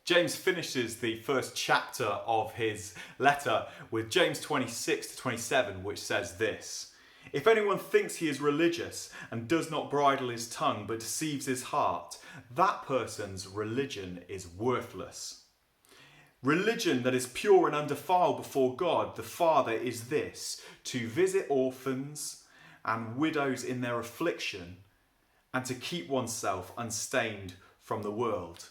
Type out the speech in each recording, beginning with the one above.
James finishes the first chapter of his letter with James 26 to 27, which says this: "If anyone thinks he is religious and does not bridle his tongue but deceives his heart, that person's religion is worthless. Religion that is pure and undefiled before God the Father is this: to visit orphans and widows in their affliction, and to keep oneself unstained from the world."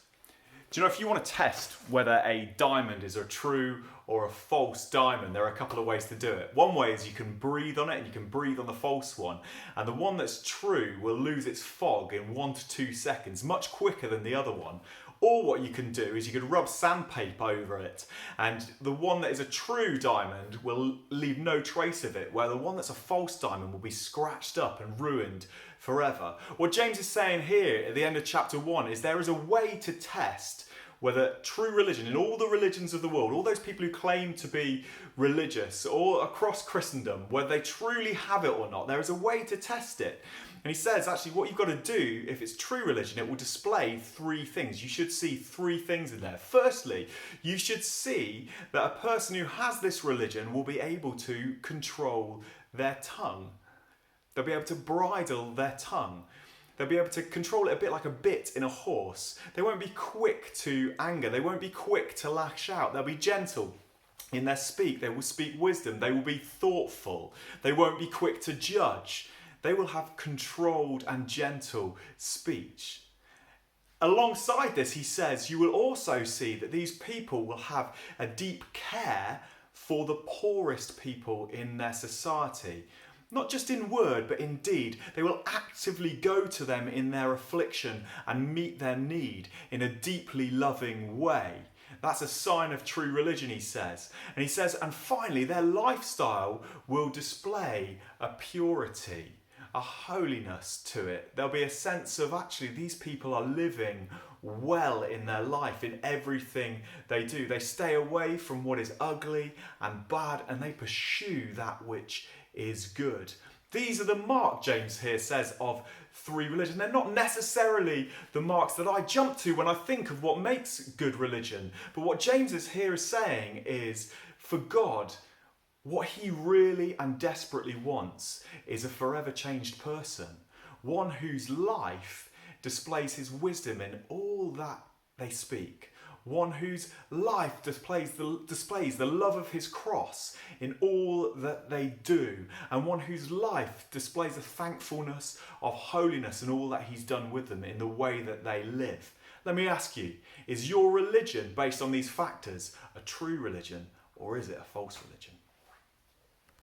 Do you know, if you want to test whether a diamond is a true or a false diamond, there are a couple of ways to do it. One way is you can breathe on it and you can breathe on the false one. And the one that's true will lose its fog in 1 to 2 seconds, much quicker than the other one. Or what you can do is you could rub sandpaper over it, and the one that is a true diamond will leave no trace of it, where the one that's a false diamond will be scratched up and ruined forever. What James is saying here at the end of chapter 1 is there is a way to test whether true religion, in all the religions of the world, all those people who claim to be religious, all across Christendom, whether they truly have it or not, there is a way to test it. And he says, actually, what you've got to do, if it's true religion, it will display 3 things. You should see 3 things in there. Firstly, you should see that a person who has this religion will be able to control their tongue. They'll be able to bridle their tongue. They'll be able to control it a bit like a bit in a horse. They won't be quick to anger. They won't be quick to lash out. They'll be gentle in their speak. They will speak wisdom. They will be thoughtful. They won't be quick to judge. They will have controlled and gentle speech. Alongside this, he says, you will also see that these people will have a deep care for the poorest people in their society. Not just in word, but in deed. They will actively go to them in their affliction and meet their need in a deeply loving way. That's a sign of true religion, he says. And he says, and finally, their lifestyle will display a purity, a holiness to it. There'll be a sense of, actually, these people are living well in their life, in everything they do. They stay away from what is ugly and bad, and they pursue that which is good. These are the marks, James here says, of true religion. They're not necessarily the marks that I jump to when I think of what makes good religion. But what James is here is saying is, for God, what he really and desperately wants is a forever changed person. One whose life displays his wisdom in all that they speak. One whose life displays the love of his cross in all that they do. And one whose life displays a thankfulness of holiness in all that he's done with them in the way that they live. Let me ask you, is your religion based on these factors a true religion, or is it a false religion?